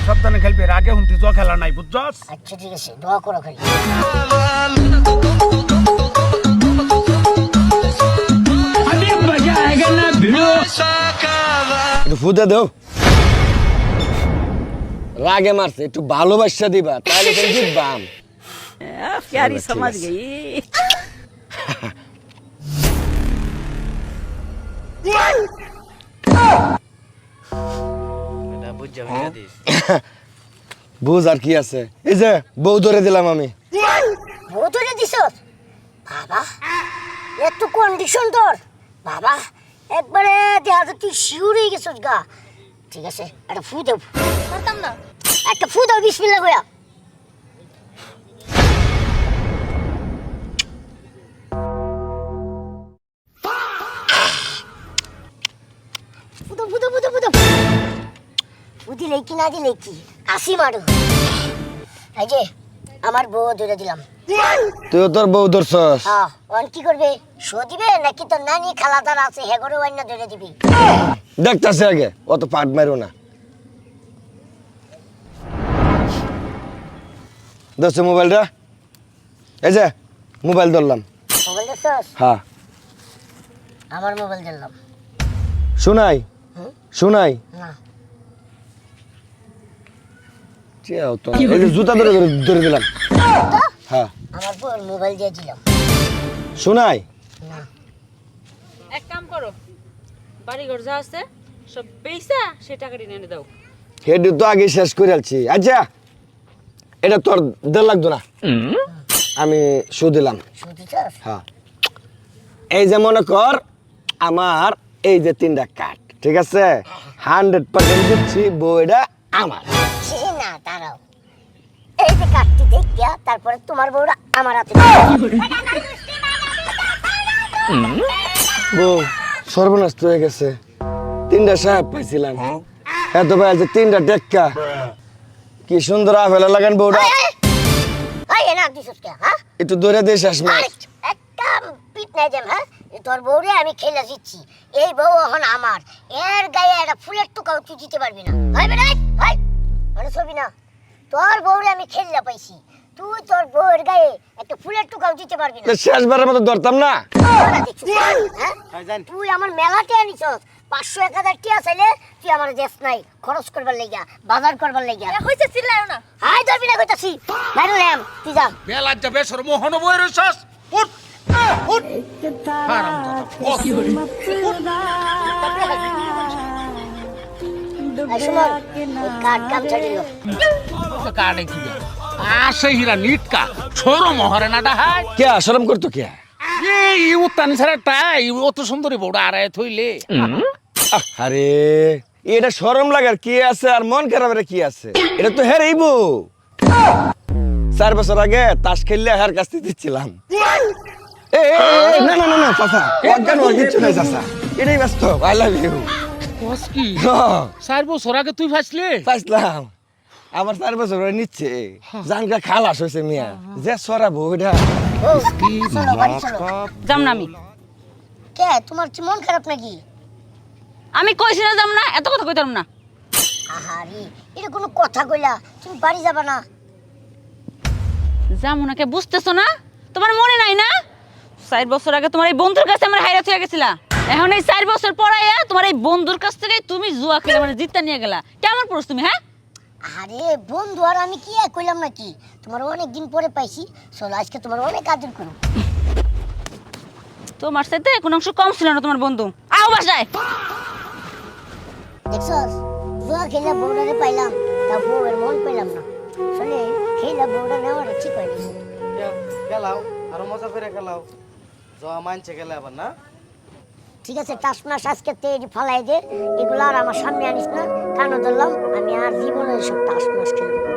সাবধানে খেলবি, আগে হুন্তি জুয়া খেলা নাই, বুঝছস? আচ্ছা ঠিক আছে, দোয়া করো খালি। একটু ফুদে দাও, রাগে মারছে, একটু ভালোবাসা দিবা, তাহলে তুমি জিতবাম। प्यारी समझ गई। বুঝ আর কি আছে, এই যে বউ ধরে দিলাম আমি। বউ ধরে দিছস বাবা, এত কন্ডিশন তোর বাবা, একবারে দেখা যায় তুই শিউর হয়ে গেছস গা। ঠিক আছে, একটা ফু দেব। পারতাম না, একটা ফু দাও বিসমিল্লাহ কইয়া। ফুদো ফুদো ফুদো ফুদো ফুদিলে কি না দিলে কি, আসি মারু। এই যে আমার বউ ধরে দিলাম। তুই তোর বউ ধরছস? হ্যাঁ, অন কি করবে, শো দিবে নাকি তোর নানি খালাদার আছে হেগরে ওয়াইন ধরে দিবি? দেখতাছে আগে, অত পাট মারো না। দোস্ত মোবাইলটা, এই যে মোবাইল ধরলাম। মোবাইল দেখছস? হ্যাঁ। আমার মোবাইল দিলাম। শোনাই শোনাই, না এই যে জুতা ধরে ধরে ধরে দিলাম। হ্যাঁ, আমার বউর মোবাইল দিয়ে দিলাম। শোনাই। না এক কাম করো, বাড়ি ঘর যা আছে সব বেচা সে টাকাটি এনে দাও। হেড তো আগে শেষ করে আলছি। আচ্ছা, এটা তোর দেড় লাগতো না, আমি শু দিলাম। শুধু চাস? হ্যাঁ, এই যে মনে কর আমার এই যে 3টা কাঠ, ঠিক আছে, 100% দিচ্ছি, বইটা আমার। সে না দাঁড়াও, এই যে কাটটি দেখিয়া তারপরে তোমার বউরা আমার হাতে। বউ সর্বনাশ হয়ে গেছে, 3টা সাহেব পাইছিলাম, এত ভাই আছে 3টা টেক্কা। কি সুন্দর আফেলা লাগান বউটা, এই এনা দিছস কে? হ্যাঁ, একটু ধরে দিয়ে শেষ মা। একটা পিট নাই দেম। হ্যাঁ, তোর বউরে আমি খেলা দিচ্ছি, এই বউ এখন আমার, এর গায়ে একটা ফুলের টুকাও তুই দিতে পারবি না। ভাই বেড়াই ভাই, মানে ছবি না, তোর বউরে আমি খেললা পাইছি, তুই তোর বউয়ের গায়ে একটা ফুলের টুকাও দিতে পারবি না। শেষবারের মতো ধরতাম না। হ্যাঁ? তুই আমার মেলাতে আনিছস, 500-1000 টিয়া চাইলে তুই আমার দেশ নাই খরচ করবার লাগিয়া, বাজার করবার লাগিয়া। হইছে চিল্লায়ও না। হাই ধরবি না কইতাছি, বাইরে নেম তুই যা। বেলা যাবে সরমোহন বই রইছস, উঠ উঠ হারামজাদা, সুমন কাট কাম ছাড়িল। কাটে কি আসে হিরা নিটকা সরমোহরে না ডাহাই। কে শরম করতো কে? এই উত্তানি ছাড়া টাই অত সুন্দরী বউটা আড়াই থইলে। আরে এটা শরম লাগার কি আছে, আর মন খারাপের কি আছে? এটা তো হেরেই বউ। 4 বছর আগে তাস খেললে হার কাছ থেকে দিচ্ছিলাম। না না না না চাচা, অজ্ঞান হওয়ার কিচ্ছু নাই চাচা, এটাই ব্যস্ত। I love you. কস কি 4 বছর আগে তুই ফাসলে? পাইছিলাম, আমার 4 বছর হয়ে নিচ্ছে, জানকা খালাস হয়েছে মিয়া, যে সরাবো এটা। চলো বাড়ি চলো। যাম না আমি। কে তোমার কি মন খারাপ নাকি? আমি কইছি না যাম না, এত কথা কইতাম না। আহারে, এটা কোনো কথা কইলা? তুমি বাড়ি যাবা না? যাম না কে বুঝতেছো না? তোমার মনে নাই না 4 বছর আগে তোমার এই বন্ধুর কাছে আমার হাইরা হয়ে গেছিলা, এখন এই 4 বছর পরাইয়া তোমার এই বন্ধুর কাছ থেকে তুমি জুয়া খেলে মানে জিততা নিয়ে গেলা। কেমন পড়ছ তুমি? হ্যাঁ, আরে বন্ধু আর আমি কি কইলাম নাকি, তোমার অনেক দিন পরে পাইছি, চলো আজকে তোমার অনেক আদর করো। তোমার সাথে কোনো অংশ কম ছিল না তোমার বন্ধু। আও বাসায়। দেখছস, জুয়া খেলা বউডারে পাইলাম, তা বউয়ের মন পাইলাম না। আসলে খেলা বউডা নেওয়াটা ঠিক হয়নি। খেলাও আরো মজা করে খেলাও, জয়া মানছে খেলে আবার না। ঠিক আছে, টাসমাস আজকে তেল ফালাই দে, এগুলো আর আমার সামনে আনিস না, কানো ধরলাম, আমি আর জীবনে সব টাসমাস খেলবো।